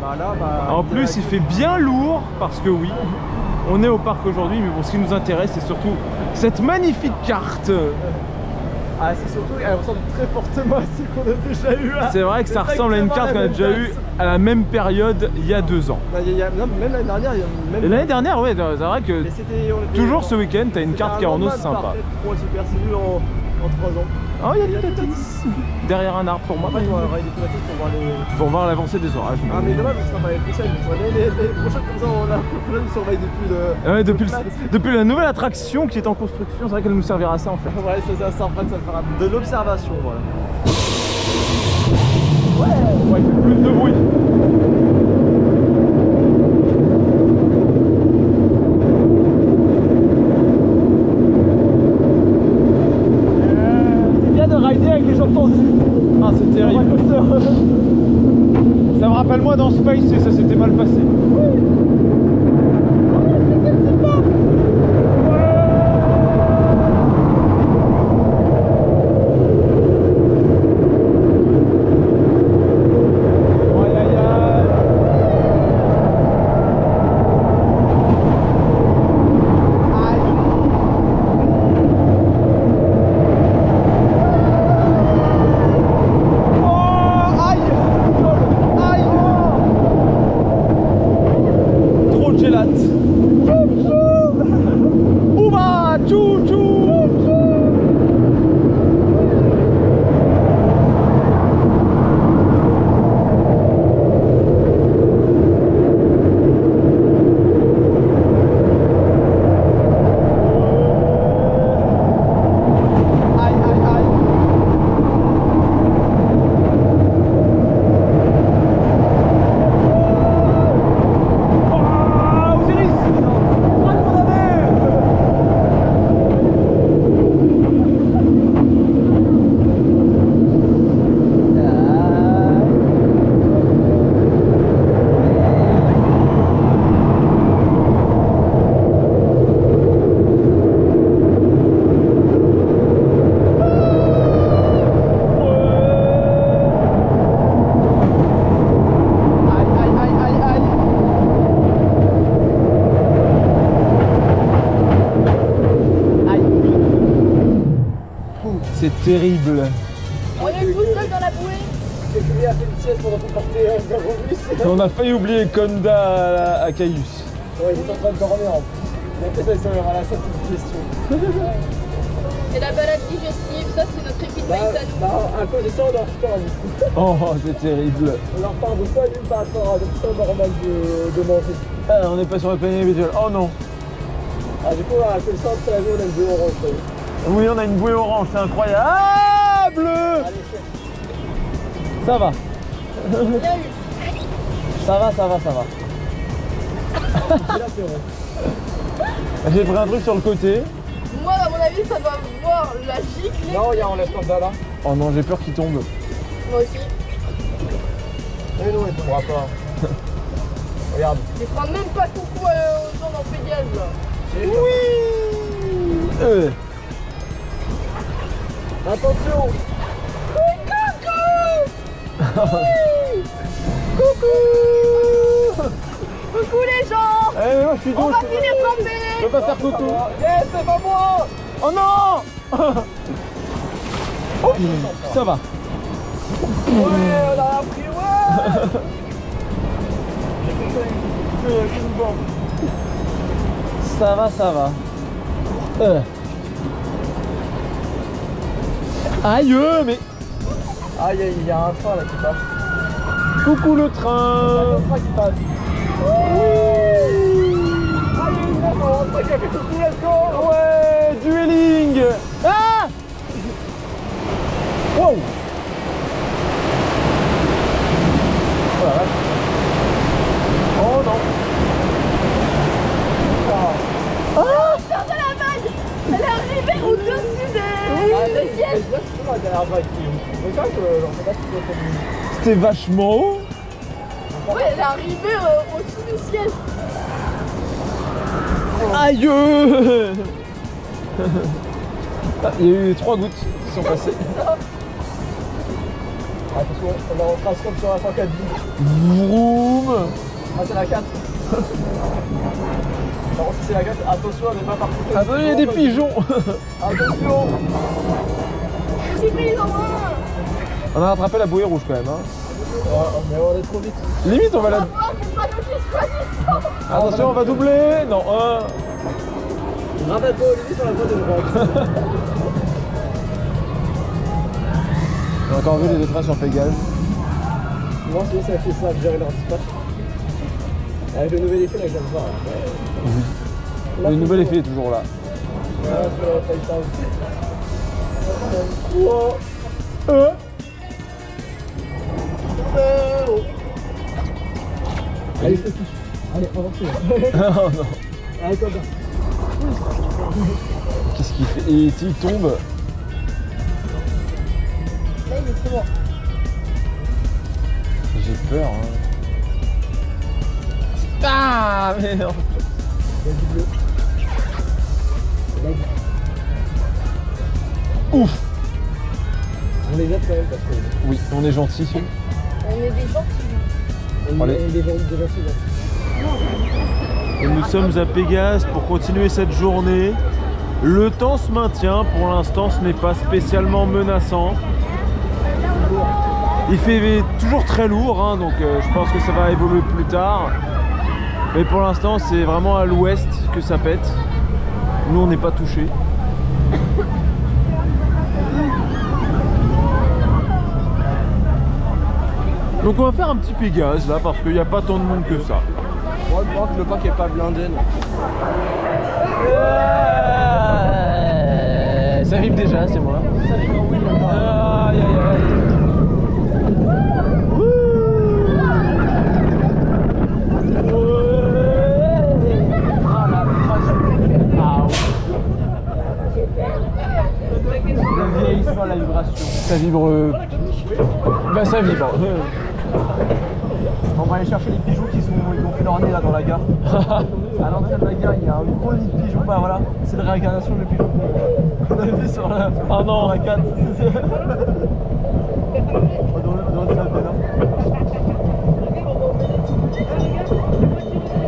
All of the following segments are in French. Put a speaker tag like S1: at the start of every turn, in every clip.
S1: Bah là, bah,
S2: En plus, il fait bien lourd parce que oui, on est au parc aujourd'hui, mais bon, ce qui nous intéresse, c'est surtout cette magnifique carte.
S1: Ah, c'est surtout, elle ressemble très fortement à celle qu'on a déjà eu.
S2: C'est vrai que ça ressemble à une carte qu'on a déjà eue à la même période il y a 2 ans.
S1: Bah, non, même l'année dernière, il y a même.
S2: Et l'année dernière, ouais, c'est vrai que
S1: Mais c'était, on était-
S2: toujours ce week-end, t'as une carte qui est en os sympa.
S1: Moi, super, c'est vu en 3 ans.
S2: Oh, il y a des pétatis derrière un arbre pour moi.
S1: En fait, on va avoir des pétatis pour voir les.
S2: Pour voir l'avancée des orages.
S1: Ah, mais dommage, ce sera pas les prochaines. Les prochaines, comme ça, on a nous surveille depuis le.
S2: Ouais, depuis la nouvelle attraction qui est en construction, c'est vrai qu'elle nous servira à ça en fait.
S1: Ouais, ça en fait, ça fera de l'observation, voilà.
S2: Ouais, il fait plus de bruit.
S1: C'est bien de rider avec les jambes tendues.
S2: Ah, c'est terrible. Ça me rappelle moi dans Space et ça s'était mal passé. C'est terrible.
S3: On est tout seul dans la bouée.
S1: Lui a fait une sieste pendant qu'on portait un Garobus.
S2: On a failli oublier Conda à Caius.
S1: Ouais, il est en train de dormir en plus. Il a peut-être ça aura la seule petite question.
S3: Et la balade digestive, ça c'est notre épidémie à nous.
S1: Bah, à cause de ça, on en repart du coup.
S2: Oh, c'est terrible.
S1: On en repart de pas d'une par rapport à l'option normale de manger.
S2: Ah, on n'est pas sur le planning habituel. Oh non.
S1: Ah, du coup, à cause de ça, on a une bouée orange.
S2: Oui, on a une bouée orange, c'est incroyable. Ah, bleu.
S1: Allez,
S2: ça va.
S3: Bien eu.
S2: Ça va. J'ai pris un truc sur le côté.
S3: Moi, à mon avis, ça doit voir la gicle.
S1: non, on laisse comme ça là.
S2: Oh non, j'ai peur qu'il tombe.
S3: Moi aussi.
S1: Mais non, il tombera pas. Regarde.
S3: Je prends même pas coucou aux gens dans Pégase là.
S2: Oui.
S1: Attention.
S3: Coucou. Coucou les gens.
S2: Eh, moi je suis
S3: On
S2: dos.
S3: va finir trempé.
S2: Je peux pas faire coucou.
S1: Eh, c'est pas moi.
S2: Oh non. Oh, ça va.
S1: Ouais, on a appris, ouais.
S2: Ça va. Aïe, mais...
S1: Ah, il y a un train là qui passe.
S2: Coucou le
S1: Il y a
S2: train.
S1: un train qui passe. Ah, il y a une moto, un train qui a fait coucou, let's go.
S2: Ouais, dueling. Ah. Wow. Oh la vache. Oh non.
S3: Ah, sors de la vague. Elle est arrivée au-dessus des sièges.
S2: C'était vachement haut.
S3: Ouais, elle est arrivée au-dessus du siège.
S2: Aïe. Ah, il y a eu 3 gouttes qui sont passées.
S1: Attention, on est en trace comme sur la 104.
S2: Vroom.
S1: Ah, c'est la 4. Par contre, si c'est la 4, attention à ne pas partir.
S2: Attends, il y a des pigeons.
S1: Attention.
S3: J'ai pris les endroits.
S2: On a rattrapé la bouée rouge quand même. Hein.
S1: Mais on est trop vite.
S2: Limite, on va la... Attention, on va doubler. Non,
S1: Ramène-toi Olivier sur la voie de droite.
S2: J'ai encore vu les trains sur Pégase.
S1: Moi, c'est assez simple, gérer leur dispatch. Avec le nouvel effet, là, je viens de voir.
S2: Oui. Le nouvel effet est toujours là.
S1: Allez, je te touche. Allez, avancez.
S2: Oh non.
S1: Allez, comme ça.
S2: Qu'est-ce qu'il fait? Et s'il tombe?
S3: Là, il est trop loin.
S2: J'ai peur. Hein. Ah, mais non.
S1: Il y a du bleu.
S2: Ouf.
S1: On les jette quand même parce que...
S2: Oui, on est gentil.
S3: On est des gens qui...
S1: On
S2: Allez.
S1: est des gens qui...
S2: Et nous sommes à Pégase pour continuer cette journée. Le temps se maintient, pour l'instant ce n'est pas spécialement menaçant. Il fait toujours très lourd, hein, donc je pense que ça va évoluer plus tard. Mais pour l'instant c'est vraiment à l'ouest que ça pète. Nous on n'est pas touchés. Donc on va faire un petit Pégase là parce qu'il n'y a pas tant de monde que ça.
S1: Moi, je crois que le parc est pas blindé.
S2: Ça vibre déjà, c'est moi.
S1: Ça vibre, oui, là-bas.
S2: Aïe aïe aïe. Ah la vache. Ah ouais.
S1: Le vieillissement, la vibration.
S2: Ça vibre. Bah ça vibre.
S1: On va aller chercher les pigeons qui ont fait leur nez là dans la gare. À l'entrée de la gare, il y a un gros nid de pigeons. Bah voilà, c'est la réincarnation de pigeons qu'on a vu sur la,
S2: Oh non.
S1: sur la 4.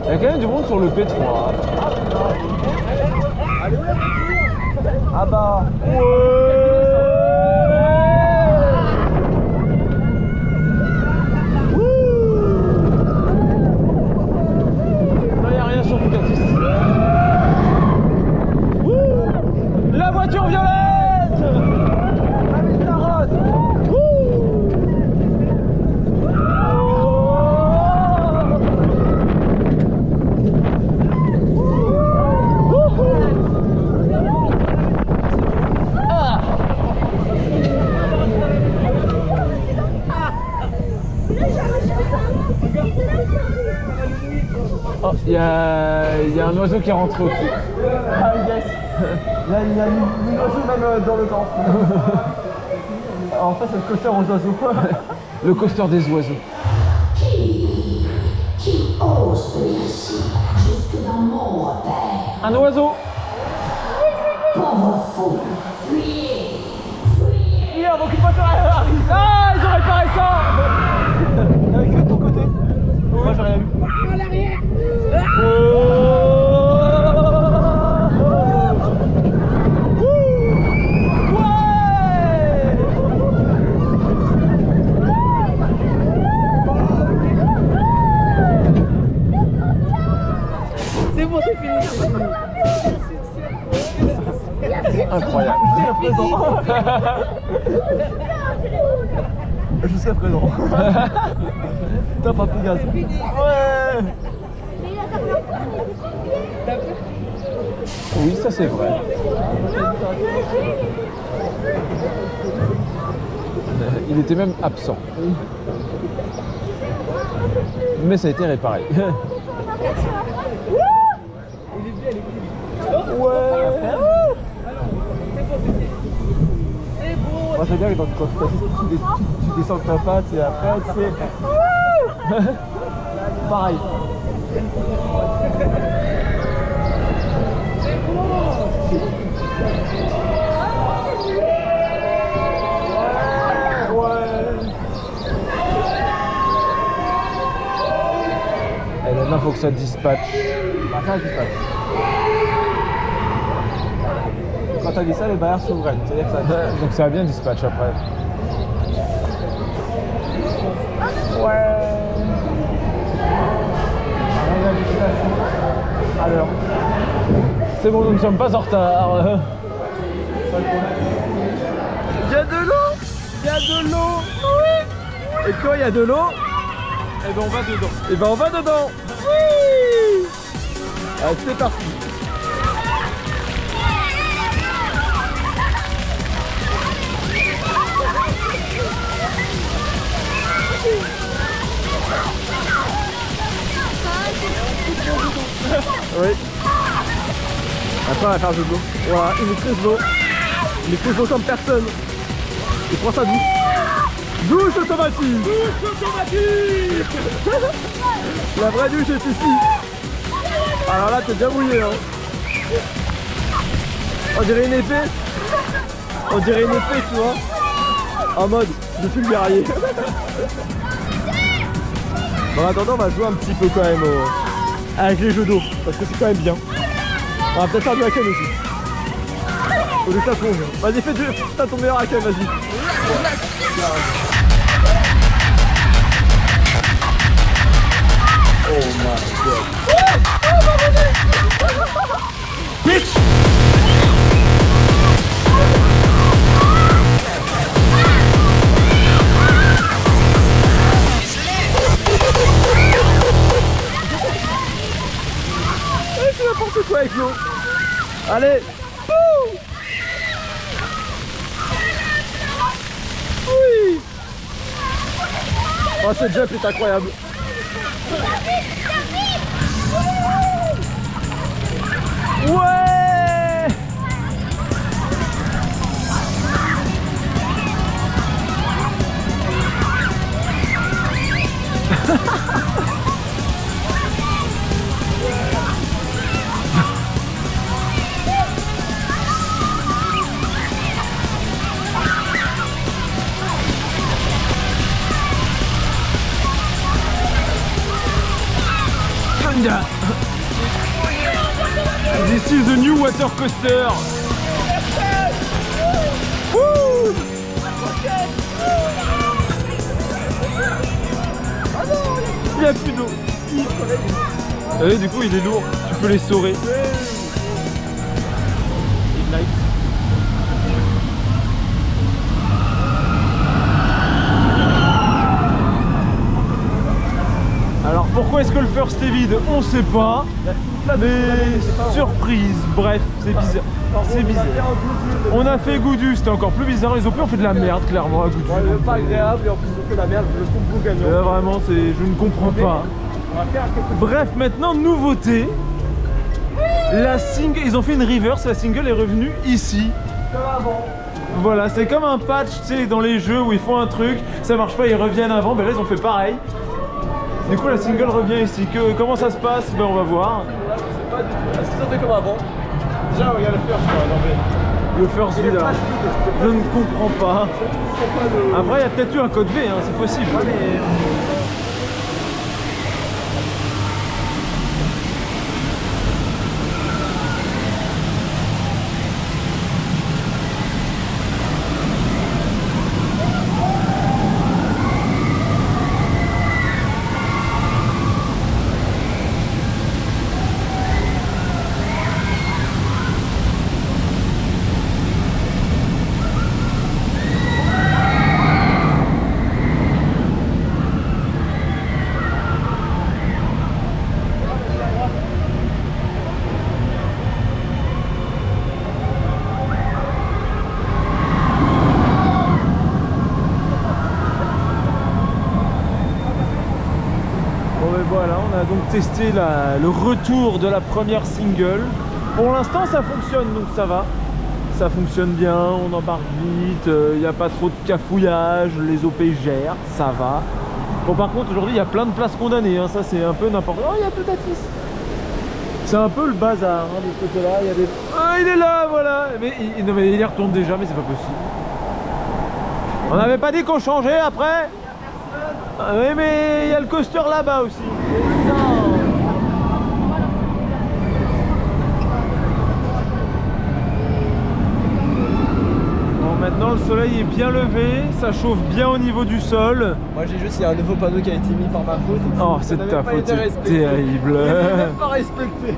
S2: Il y a quand même du monde sur le P3.
S1: Ah bah,
S2: Là, il n'y a rien sur Ducatis. La voiture violette. La Vista Rose. Oh, il y a un oiseau qui est rentré au-dessus.
S1: ah yes. Là, il y a une oiseau même dans le temps. En fait, c'est le coaster aux oiseaux.
S2: Le coaster des oiseaux.
S4: Qui ose venir ici, jusque dans mon repère?
S2: Un oiseau.
S4: Pauvre fou, fuyez, fuyez.
S1: Hier, donc une voiture arrive.
S2: Ah, ils ont réparé ça.
S1: Avec de ton côté. Moi, j'ai rien vu. C'est bon, c'est fini, c'est fini.
S2: Incroyable.
S1: Jusqu'à présent. Jusqu'à présent. Top à Pégase. Ouais.
S2: Oui, ça c'est vrai. Il était même absent. Mais ça a été réparé.
S1: Moi j'aime bien que quand tu descends de ta patte et après c'est pareil. Ouais.
S2: Maintenant, faut que ça dispatche.
S1: Bah, ça dispatche. Quand t'as dit ça, les barrières s'ouvrent. C'est-à-dire que ça dispatche.
S2: Donc ça va bien dispatch après.
S1: Ouais. Alors,
S2: C'est bon, nous ne sommes pas en retard.
S1: il y a de l'eau. Il y a de l'eau. Oui. Et quand il y a de l'eau,
S2: Et ben on va dedans.
S1: et ben on va dedans. Oui. Allez, c'est parti. Oui. Après on va faire jeu de l'eau. Voilà, une maîtrise d'eau. Une maîtrise d'eau comme personne. Et prends ça douce. Douche automatique. Douche automatique. La vraie douche est ici. Alors là t'es bien mouillé hein. On dirait une épée. On dirait une épée tu vois. En mode je suis le guerrier. Bon en attendant on va jouer un petit peu quand même avec les jeux d'eau. Parce que c'est quand même bien. On va peut-être faire du hack aussi. Au lieu de la plonge. Vas-y fais t'as ton meilleur hack, vas-y. Oh my god. Bitch! C'est n'importe quoi avec l'eau. Allez. Oui. Oh ce jump est incroyable. Ouais.
S2: This is the new water coaster.
S1: Wouh.
S2: Il n'y a plus d'eau. Et du coup il est lourd, tu peux les saurer. Ignite. Alors pourquoi est-ce que le first est vide? On sait pas. Mais surprise, bref, c'est bizarre. C'est bizarre. On a fait Goudu, c'était encore plus bizarre. Les OP ont fait de la merde clairement à Goudu.
S1: Ouais, pas agréable et en plus ils ont fait de la merde, je trouve beaucoup gagnant.
S2: Là, vraiment, je ne comprends pas.
S1: On va faire quelque chose.
S2: Bref, maintenant, nouveauté. La single, ils ont fait une reverse, la single est revenue ici.
S1: Comme avant.
S2: Voilà, c'est comme un patch, tu sais, dans les jeux où ils font un truc, ça marche pas, ils reviennent avant. Ben là, ils ont fait pareil. Du coup, la single revient ici. Comment ça se passe? Ben, on va voir.
S1: Là, je sais pas du tout. Est-ce qu'ils ont fait comme avant? Déjà, regarde le first,
S2: Le first vide, là. Je ne comprends pas. Après, il y a peut-être eu un code V, hein, c'est possible. Voilà, on a donc testé le retour de la première single. Pour l'instant ça fonctionne, donc ça va. Ça fonctionne bien, on embarque vite, il n'y a pas trop de cafouillage, les OP gèrent, ça va. Bon par contre aujourd'hui il y a plein de places condamnées, hein, ça c'est un peu n'importe quoi. Oh, il y a tout Atis. C'est un peu le bazar hein, de ce côté-là. Il y a des... Ah, il est là, voilà. Mais non, mais il y retourne déjà, mais c'est pas possible. On n'avait pas dit qu'on changeait après? Ah, oui, mais il y a le coaster là-bas aussi. maintenant le soleil est bien levé, ça chauffe bien au niveau du sol.
S1: Moi j'ai juste, il y a un nouveau panneau qui a été mis par ma faute.
S2: Oh, c'est de ta faute, c'est terrible.
S1: Même pas respecté.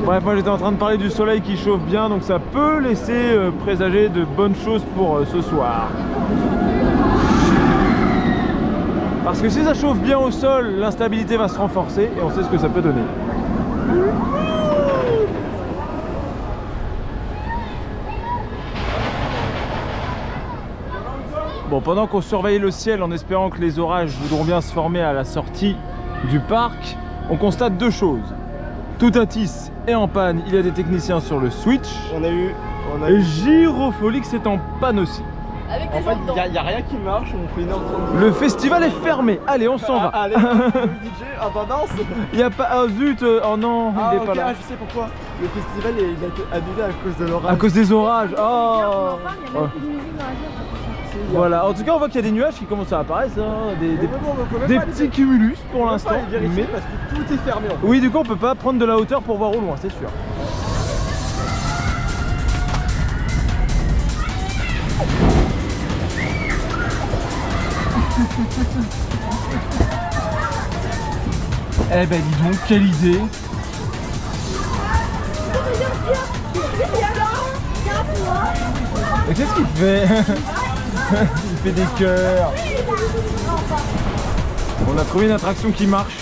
S2: Bref, moi j'étais en train de parler du soleil qui chauffe bien, donc ça peut laisser présager de bonnes choses pour ce soir. Parce que si ça chauffe bien au sol, l'instabilité va se renforcer et on sait ce que ça peut donner. Bon, pendant qu'on surveille le ciel en espérant que les orages voudront bien se former à la sortie du parc, on constate deux choses. Tout Atis est en panne, il y a des techniciens sur le switch. Et Gyrofolix est en panne aussi.
S3: Avec
S1: En
S3: des
S1: fait,
S3: gens dedans.
S1: il n'y a rien qui marche, on fait 1h30.
S2: Le festival est fermé, allez on s'en va.
S1: Allez, le DJ, ah bah mince.
S2: Il n'y a pas... Oh zut, oh non,
S1: Ah
S2: il est
S1: ok,
S2: pas là.
S1: je sais pourquoi. Le festival il a été annulé à cause de l'orage.
S2: À cause des orages, oh,
S3: Il y a même plus de musique dans la ville.
S2: Voilà, en tout cas on voit qu'il y a des nuages qui commencent à apparaître, hein, des petits cumulus pour l'instant.
S1: Mais parce que tout est fermé en fait.
S2: Oui, du coup on peut pas prendre de la hauteur pour voir au loin, c'est sûr. Eh ben dis donc, quelle idée. Et qu'est-ce qu'il fait? Il fait des cœurs. On a trouvé une attraction qui marche.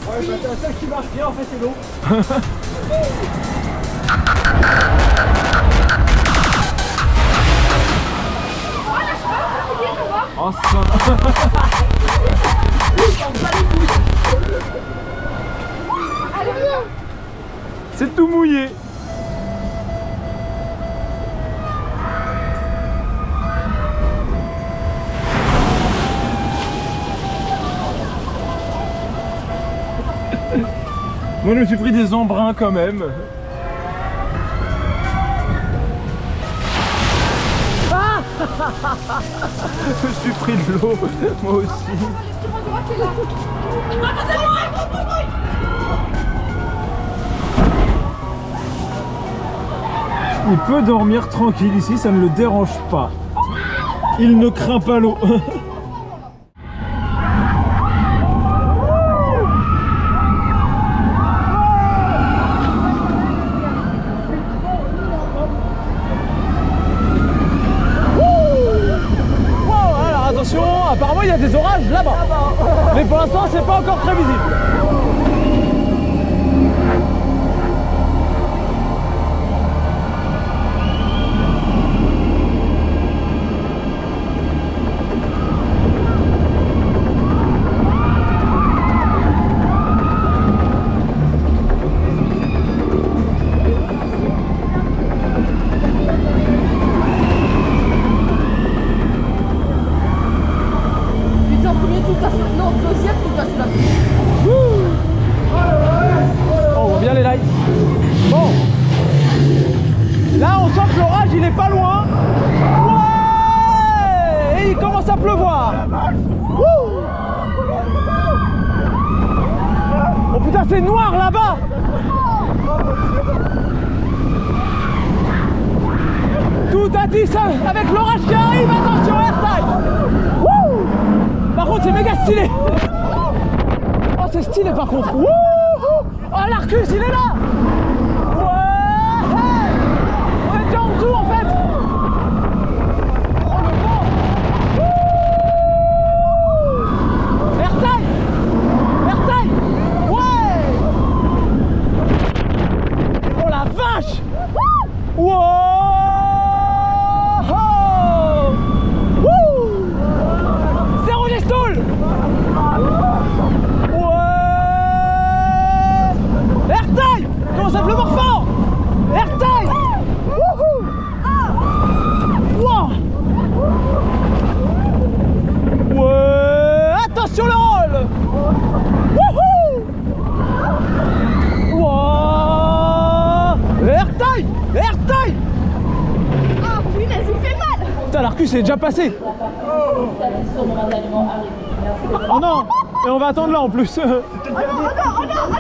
S1: Ouais, bah, c'est la seule qui marche bien en fait, c'est l'eau.
S2: Oh ça. C'est tout mouillé. Moi je me suis pris des embruns quand même. Ah je me suis pris de l'eau, moi aussi. Il peut dormir tranquille ici, ça ne le dérange pas. Il ne craint pas l'eau. Apparemment il y a des orages là-bas, mais pour l'instant c'est pas encore très visible. On voit bien les lights. Bon, là on sent que l'orage il est pas loin. Ouais. Et il commence à pleuvoir. Oh putain, c'est noir là-bas. Tout à dit ça avec l'orage qui arrive. Attention, AirTag. Par contre c'est méga stylé. Oh c'est stylé par contre. Wouhou. Oh l'Arcus il est là. Ouais. On est déjà en dessous en fait. Oh le vent. AirTag. AirTag. Ouais. Oh la vache. Wow. Ça pleut fort. AirTag. Wouhou. Wow. Ouais. Attention le roll. Wouhou. Wow. AirTag. AirTag.
S3: Ah punaise, il fait mal.
S2: Putain, l'Arcus est déjà passé. Oh non. Et on va attendre là en plus.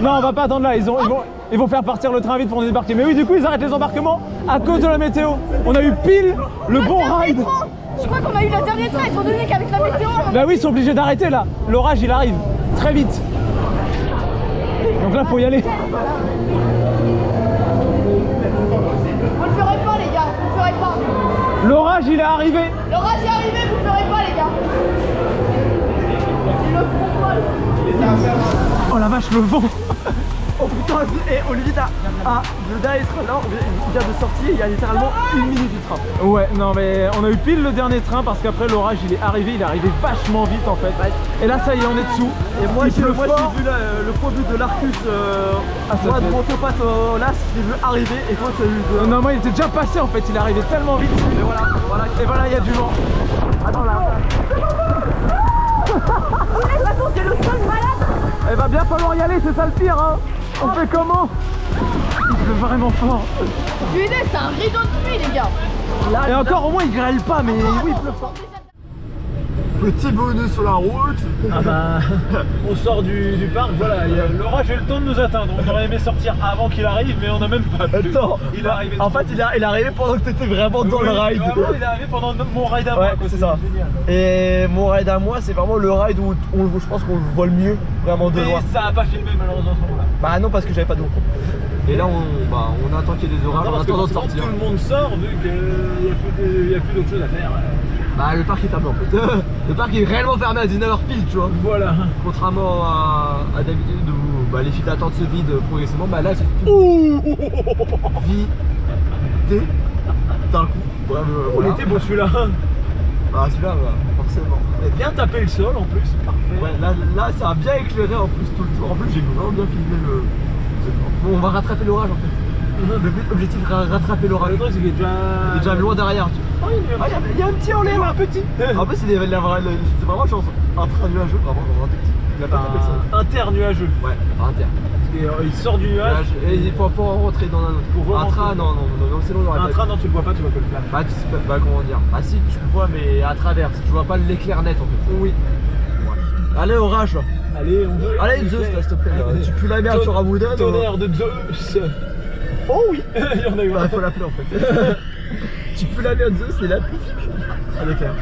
S2: Non, on va pas attendre là, ils vont faire partir le train vite pour nous débarquer. Mais oui, du coup, ils arrêtent les embarquements à cause de la météo. On a eu pile le bon ride.
S3: Je crois qu'on a eu le dernier train étant donné qu'avec la météo.
S2: Bah oui, ils sont obligés d'arrêter là. L'orage, il arrive très vite. Donc là, faut y aller.
S3: Vous le ferez pas, les gars, vous le ferez pas.
S2: L'orage, il est arrivé.
S3: L'orage est arrivé, vous le ferez pas, les gars. Ils le feront pas.
S2: Oh la vache, le vent.
S1: Oh putain, et Olivier, le dernier train là, il vient de sortir, il y a littéralement 1 minute du train.
S2: Ouais, non mais on a eu pile le dernier train parce qu'après l'orage il est arrivé vachement vite en fait. Et là ça y est, on est dessous.
S1: Et moi j'ai vu le point de vue de l'Arcus, moi de mon pote là, je l'ai vu arriver et toi tu as eu de...
S2: Non, moi il était déjà passé en fait, il est arrivé tellement vite.
S1: Et voilà,
S2: Et voilà, il y a du vent.
S1: attends là.
S3: C'est le seul malade.
S2: Il va bien falloir y aller, c'est ça le pire hein. On fait comment? Il pleut vraiment fort.
S3: Putain, c'est un rideau de pluie, les gars.
S2: Et encore au moins il grêle pas, mais oui il pleut fort.
S1: Petit bonus sur la route.
S2: Ah bah, on sort du parc, voilà, l'orage a eu le temps de nous atteindre. On aurait aimé sortir avant qu'il arrive, mais on n'a même pas pu.
S1: Attends,
S2: il est arrivé.
S1: En fait, il est arrivé pendant que t'étais vraiment dans le ride.
S2: Vraiment, il est arrivé pendant mon ride à moi.
S1: Ouais, c'est ça.
S2: Génial.
S1: Et mon ride à moi, c'est vraiment le ride où je pense qu'on le voit le mieux, vraiment de loin.
S2: Mais ça a pas filmé malheureusement ce moment-là.
S1: Bah non, parce que j'avais pas d'eau. Et là, on attend qu'il y ait des orages, on attend de sortir.
S2: Tout le monde sort vu qu'il n'y a plus d'autre chose à faire.
S1: Bah le parc est fermé en fait. Le parc est réellement fermé à 19h pile, tu vois.
S2: Voilà.
S1: Contrairement à d'habitude où les files d'attente se vident progressivement, bah là c'est tout vidé d'un coup. Ouais,
S2: On était beau celui-là.
S1: Ah celui-là, forcément.
S2: On a bien tapé le sol en plus, c'est parfait.
S1: Ouais, là ça a bien éclairé en plus tout le tour. En plus j'ai vraiment bien filmé le... Bon, on va rattraper l'orage en fait. L'objectif c'est rattraper l'orage.
S2: Le truc c'est qu'il est
S1: déjà loin derrière. Il y a un petit en l'air,
S2: un petit.
S1: En plus c'est vraiment chance. Un train nuageux, vraiment un tout petit. Il a pas fait ça.
S2: Internuageux.
S1: Ouais, inter.
S2: Il sort du nuage.
S1: Et il faut pas rentrer dans un autre. Un train, non, c'est long.
S2: Un train, non, tu le vois pas, tu vois que le flamme.
S1: Bah, tu sais pas comment dire. Ah si, tu le vois, mais à travers. Tu vois pas l'éclair net en fait.
S2: Oui.
S1: Allez, orage là.
S2: Allez, on veut.
S1: Allez, Zeus, là, s'il te plaît. Tu pues la merde sur Amoudon.
S2: Tonnerre de Zeus. Oh oui. Il y en a eu un.
S1: Il faut l'appeler en fait. Tu pues la merde, Zeus, c'est la pluie. Allez, clair.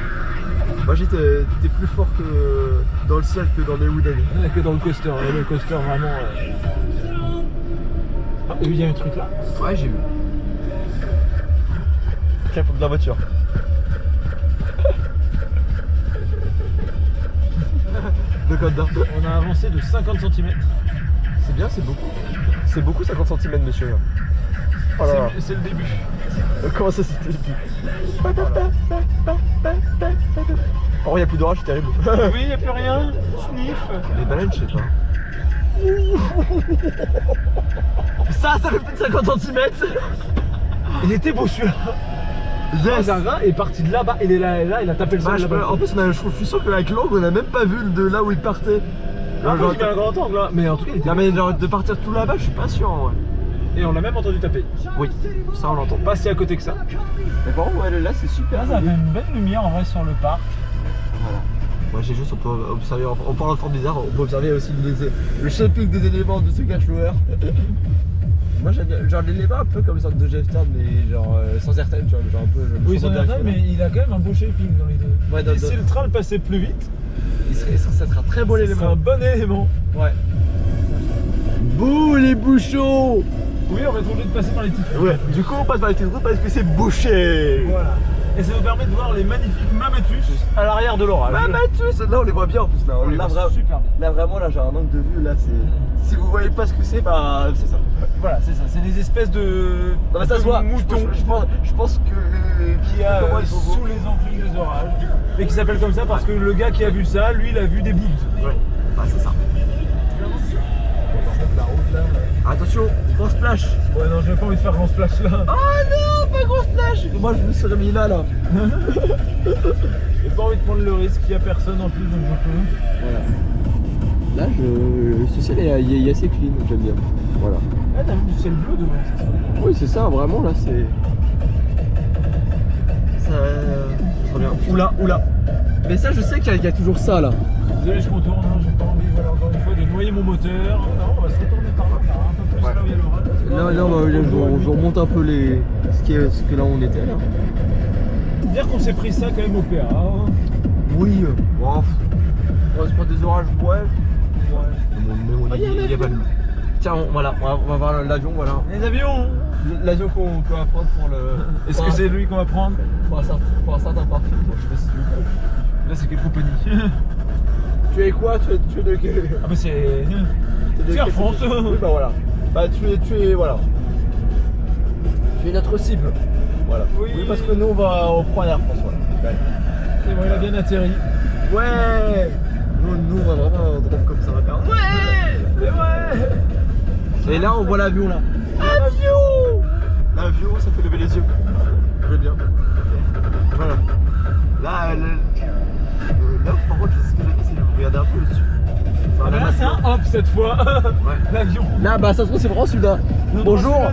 S1: Moi, t'es plus fort que dans le ciel que dans les Wooden.
S2: Que dans le coaster. Le coaster vraiment. Ah, il y a un truc là.
S1: Ouais, j'ai vu. Tiens, pour de la voiture. Le code d'or.
S2: On a avancé de 50 cm.
S1: C'est bien, c'est beaucoup. C'est beaucoup 50 cm, monsieur. Oh là là.
S2: C'est le début.
S1: Comment ça, c'était le début? Oh, il n'y a plus d'orage, c'est terrible.
S2: Oui, il n'y a plus rien. Sniff.
S1: Les baleines, je sais pas. Ça fait plus de 50 cm.
S2: Il était beau celui-là.
S1: Yes.
S2: Zara est parti de là-bas, il est là, il a tapé le sol là-bas.
S1: En plus, je suis sûr qu'avec l'angle, on n'a même pas vu de là où il partait.
S2: J'ai mis un grand angle là. Mais en tout cas, il était.
S1: Non, mais genre, de partir tout là-bas, je suis pas sûr en vrai.
S2: Et on l'a même entendu taper.
S1: Oui, ça on l'entend.
S2: Pas si à côté que ça.
S1: Mais par contre, ouais, là c'est super.
S2: Là, ça avait une belle lumière en vrai sur le parc.
S1: Voilà. Moi j'ai juste, on peut observer, en parlant de forme bizarre, on peut observer aussi le shopping des éléments de ce cache-lower. Moi j'aime bien, genre l'élément un peu comme une sorte de Jefftown, mais genre sans certaines, tu vois, genre un peu.
S2: Oui, sans certaines, mais il a quand même un beau shaping dans les deux. Ouais, et si le train le passait plus vite,
S1: ça sera un très bon élément.
S2: Ça serait un bon élément.
S1: Ouais. Bouh les bouchons.
S2: Oui, on va être obligé de passer par les petites routes.
S1: Ouais, du coup on passe par les petites routes parce que c'est bouché.
S2: Voilà. Et ça nous permet de voir les magnifiques Mamatus à l'arrière de l'orage.
S1: Mamatus. Là on les voit bien en plus là.
S2: On les voit super bien.
S1: Là vraiment, là j'ai un angle de vue, là c'est... Si vous voyez pas ce que c'est, bah c'est ça.
S2: Voilà, c'est ça, c'est des espèces de...
S1: Non mais ça se voit,
S2: moutons.
S1: Je pense que...
S2: Qui a sous les enclumes des orages. Et qui s'appelle comme ça parce que le gars qui a vu ça, lui il a vu des boules.
S1: Ouais, bah c'est ça. Attention, gros splash.
S2: Ouais non, j'ai pas envie de faire grand splash là.
S1: Oh non, pas gros splash. Moi je me serais mis là.
S2: J'ai pas envie de prendre le risque, il y a personne en plus donc je peux.
S1: Voilà. Là ce ciel est assez clean, j'aime bien. Voilà.
S2: Ah t'as vu du ciel bleu devant, c'est ça?
S1: Oui c'est ça, vraiment là c'est... Ça... Très bien. Oula. Mais ça je sais qu'il y a toujours ça là.
S2: Désolé je contourne, hein, j'ai pas envie. nettoyer mon moteur. Non, on va se retourner par là, un peu plus là où il y a l'orage.
S1: Là, je remonte un peu ce que là on était là.
S2: Dire qu'on s'est pris ça quand même au PA. Hein.
S1: Oui, bon, on va se prendre des orages, ouais. Il y a pas de... Tiens, voilà, on va voir l'avion, voilà.
S2: Les avions.
S1: L'avion qu'on va prendre pour le...
S2: Est-ce que c'est lui qu'on va prendre?
S1: Pour un certain parti. Bon, je sais pas si
S2: Là, c'est quelle compagnie?
S1: tu es quoi? Tu es de quel...
S2: Ah bah c'est... C'est Air France.
S1: Oui, bah voilà. Bah tu es voilà. Tu es notre cible. Voilà.
S2: Oui,
S1: parce que nous on prend Air France, voilà. Ouais.
S2: C'est bon, il a bien atterri.
S1: Ouais. Nous on va vraiment un drop comme ça, on va faire. Ouais.
S2: C'est vrai.
S1: Et là on voit l'avion là. L'avion. L'avion, ça fait lever les yeux. Très bien. Voilà. Là, par contre, ce que j'ai dit, c'est de regarder un peu dessus.
S2: Ah bah là, c'est un hop cette fois.
S1: Ouais.
S2: L'avion.
S1: Là, bah ça se trouve, c'est vraiment celui-là. Bonjour.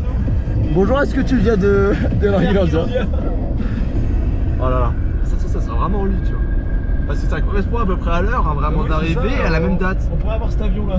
S1: Bonjour, est-ce que tu viens de l'Irlande? Oh là là. Ça sera vraiment lui, tu vois. Parce que ça correspond à peu près à l'heure, hein, vraiment,
S2: Oui,
S1: d'arriver à la même date.
S2: On pourrait avoir cet avion là.